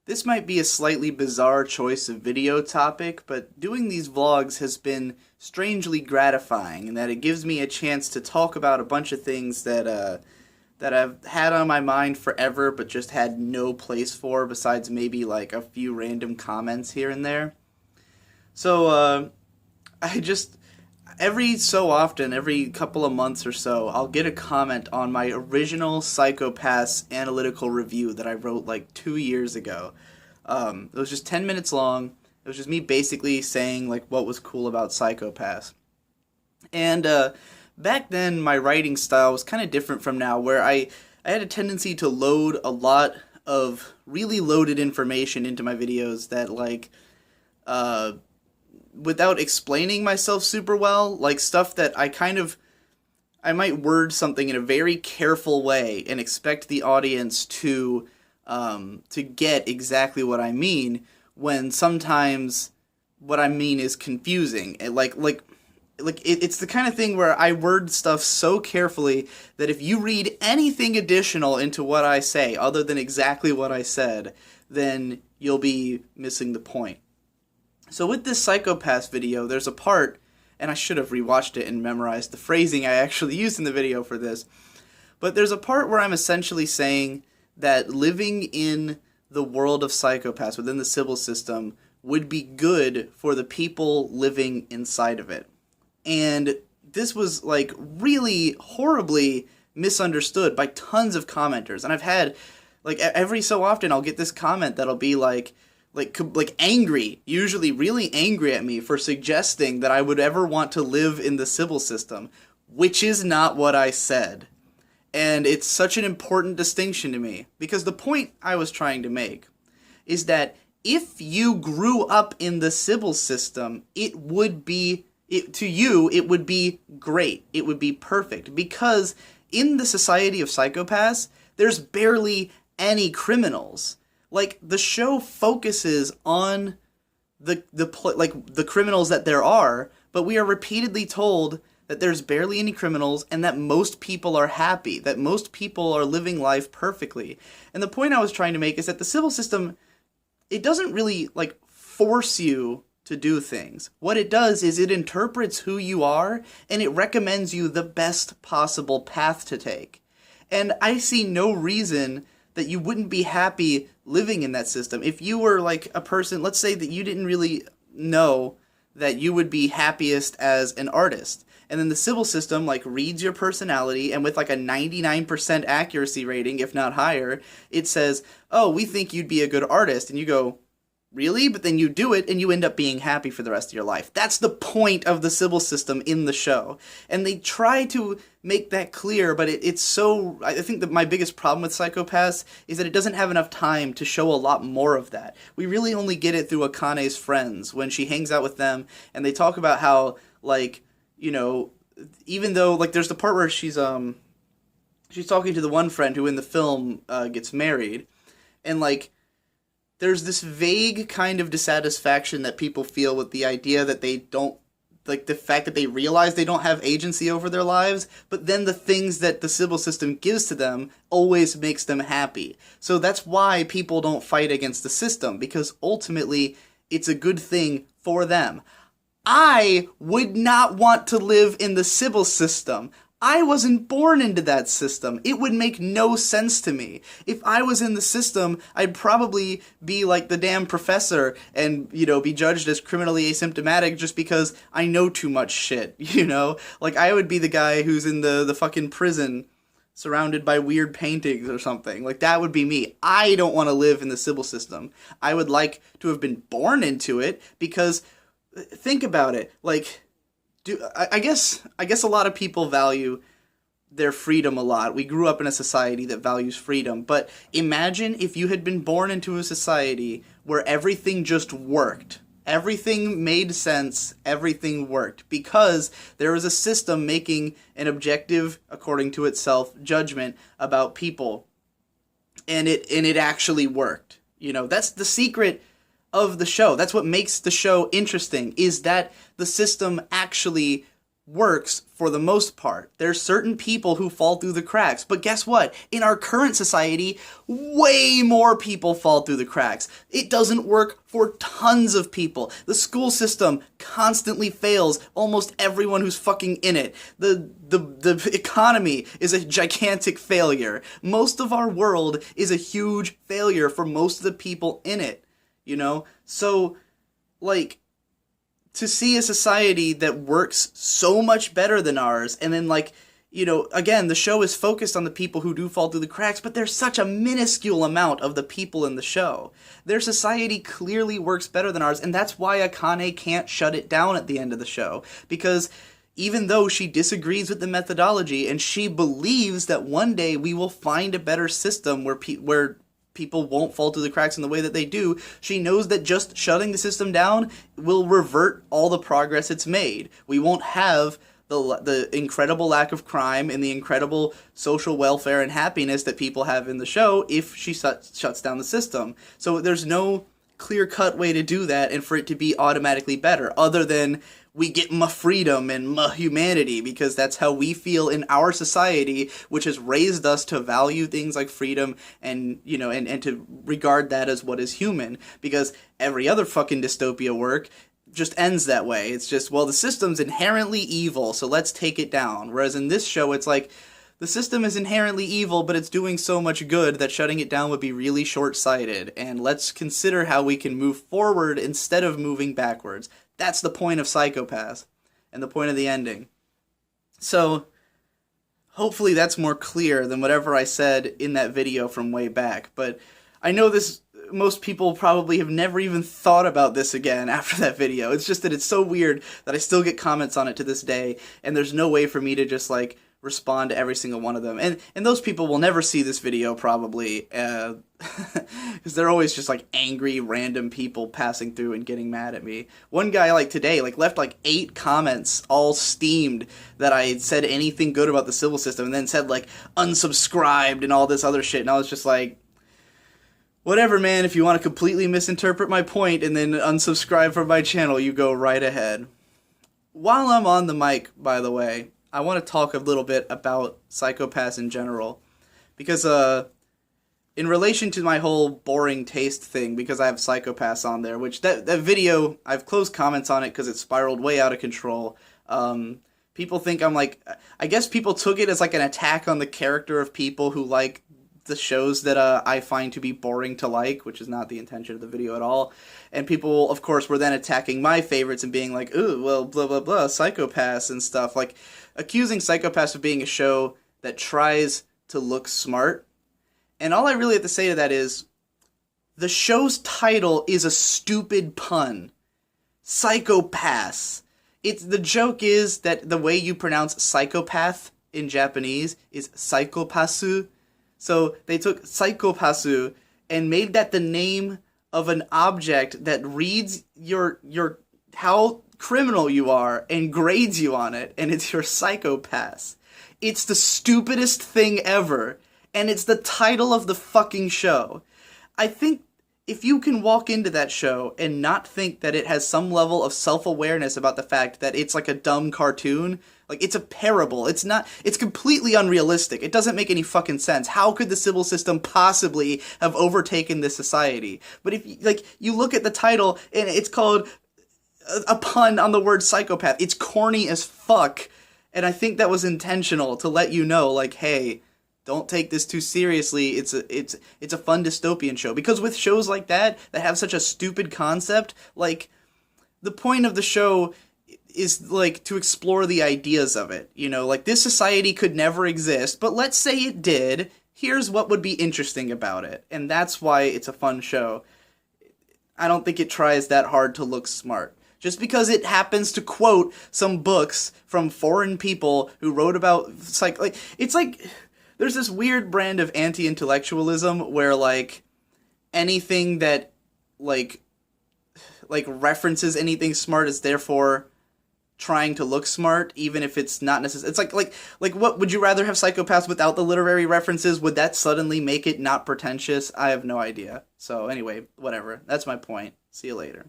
This might be a slightly bizarre choice of video topic, but doing these vlogs has been strangely gratifying in that it gives me a chance to talk about a bunch of things that I've had on my mind forever but just had no place for besides maybe like a few random comments here and there. So I just every so often, every couple of months or so, I'll get a comment on my original Psycho-Pass analytical review that I wrote like 2 years ago. It was just 10 minutes long. It was just me basically saying like what was cool about Psycho-Pass. And back then, my writing style was kind of different from now, where I had a tendency to load a lot of really loaded information into my videos that like without explaining myself super well, like stuff that I might word something in a very careful way and expect the audience to get exactly what I mean, when sometimes what I mean is confusing. It's the kind of thing where I word stuff so carefully that if you read anything additional into what I say other than exactly what I said, then you'll be missing the point. So with this Psycho-Pass video, there's a part, and I should have rewatched it and memorized the phrasing I actually used in the video for this, but there's a part where I'm essentially saying that living in the world of Psycho-Pass within the Sibyl system would be good for the people living inside of it. And this was like really horribly misunderstood by tons of commenters. And I've had like every so often I'll get this comment that'll be like angry, usually really angry at me for suggesting that I would ever want to live in the Sibyl system, which is not what I said. And it's such an important distinction to me, because the point I was trying to make is that if you grew up in the Sibyl system, it would be great. It would be perfect, because in the Society of Psycho-Pass, there's barely any criminals. Like, the show focuses on the criminals that there are, but we are repeatedly told that there's barely any criminals and that most people are happy, that most people are living life perfectly. And the point I was trying to make is that the Sibyl system, it doesn't really like force you to do things. What it does is it interprets who you are and it recommends you the best possible path to take. And I see no reason that you wouldn't be happy living in that system. If you were like a person, let's say that you didn't really know that you would be happiest as an artist, and then the Sibyl system like reads your personality, and with like a 99% accuracy rating, if not higher, it says, oh, we think you'd be a good artist. And you go, really? But then you do it and you end up being happy for the rest of your life. That's the point of the Sibyl system in the show. And they try to make that clear, but it's so... I think that my biggest problem with Psycho-Pass is that it doesn't have enough time to show a lot more of that. We really only get it through Akane's friends when she hangs out with them, and they talk about how, like, you know, even though, like, there's the part where she's talking to the one friend who in the film gets married, and, like, there's this vague kind of dissatisfaction that people feel with the idea that they don't, like the fact that they realize they don't have agency over their lives, but then the things that the Sibyl system gives to them always makes them happy. So that's why people don't fight against the system, because ultimately it's a good thing for them. I would not want to live in the Sibyl system. I wasn't born into that system. It would make no sense to me. If I was in the system, I'd probably be like the damn professor and, you know, be judged as criminally asymptomatic just because I know too much shit, you know? Like, I would be the guy who's in the fucking prison surrounded by weird paintings or something. Like, that would be me. I don't want to live in the Sibyl system. I would like to have been born into it, because think about it, like... I guess a lot of people value their freedom a lot. We grew up in a society that values freedom, but imagine if you had been born into a society where everything just worked. Everything made sense, everything worked, because there was a system making an objective, according to itself, judgment about people, and it actually worked. You know, that's the secret of the show. That's what makes the show interesting, is that the system actually works for the most part. There's certain people who fall through the cracks, but guess what? In our current society, way more people fall through the cracks. It doesn't work for tons of people. The school system constantly fails almost everyone who's fucking in it. The economy is a gigantic failure. Most of our world is a huge failure for most of the people in it, you know? So, like, to see a society that works so much better than ours, and then, like, you know, again, the show is focused on the people who do fall through the cracks, but there's such a minuscule amount of the people in the show. Their society clearly works better than ours, and that's why Akane can't shut it down at the end of the show, because even though she disagrees with the methodology, and she believes that one day we will find a better system where people won't fall through the cracks in the way that they do, she knows that just shutting the system down will revert all the progress it's made. We won't have the incredible lack of crime and the incredible social welfare and happiness that people have in the show if she shuts down the system. So there's no clear-cut way to do that and for it to be automatically better, other than we get my freedom and my humanity, because that's how we feel in our society, which has raised us to value things like freedom and, you know, and to regard that as what is human, because every other fucking dystopia work just ends that way. It's just, well, the system's inherently evil, so let's take it down. Whereas in this show, it's like, the system is inherently evil, but it's doing so much good that shutting it down would be really short-sighted, and let's consider how we can move forward instead of moving backwards. That's the point of Psycho-Pass, and the point of the ending. So, hopefully that's more clear than whatever I said in that video from way back, but I know most people probably have never even thought about this again after that video. It's just that it's so weird that I still get comments on it to this day, and there's no way for me to just, like, respond to every single one of them. And those people will never see this video, probably, because they're always just, like, angry, random people passing through and getting mad at me. One guy, like, today, like, left, like, 8 comments, all steamed, that I said anything good about the civil system, and then said, like, unsubscribed and all this other shit, and I was just like, whatever, man, if you want to completely misinterpret my point and then unsubscribe from my channel, you go right ahead. While I'm on the mic, by the way, I want to talk a little bit about Psycho-Pass in general, because in relation to my whole boring taste thing, because I have Psycho-Pass on there, which that video, I've closed comments on it because it spiraled way out of control. People think I'm like, I guess people took it as like an attack on the character of people who like the shows that I find to be boring to like, which is not the intention of the video at all. And people, of course, were then attacking my favorites and being like, ooh, well, blah, blah, blah, Psycho-Pass and stuff. Like, accusing Psycho-Pass of being a show that tries to look smart. And all I really have to say to that is, the show's title is a stupid pun. Psycho-Pass. The joke is that the way you pronounce psychopath in Japanese is psychopassu. So they took Psycho-Passu and made that the name of an object that reads your how criminal you are and grades you on it, and it's your Psycho-Pass. It's the stupidest thing ever, and it's the title of the fucking show. I think if you can walk into that show and not think that it has some level of self-awareness about the fact that it's like a dumb cartoon, like it's a parable, it's completely unrealistic, it doesn't make any fucking sense. How could the civil system possibly have overtaken this society? But if you look at the title and it's called a pun on the word psychopath, it's corny as fuck, and I think that was intentional to let you know, like, hey, don't take this too seriously. It's a fun dystopian show. Because with shows like that have such a stupid concept, like, the point of the show is, like, to explore the ideas of it. You know, like, this society could never exist, but let's say it did. Here's what would be interesting about it. And that's why it's a fun show. I don't think it tries that hard to look smart. Just because it happens to quote some books from foreign people who wrote about, it's like, there's this weird brand of anti-intellectualism where, like, anything that, like references anything smart is therefore trying to look smart, even if it's not necessary. It's like what, would you rather have Psycho-Pass without the literary references? Would that suddenly make it not pretentious? I have no idea. So anyway, whatever. That's my point. See you later.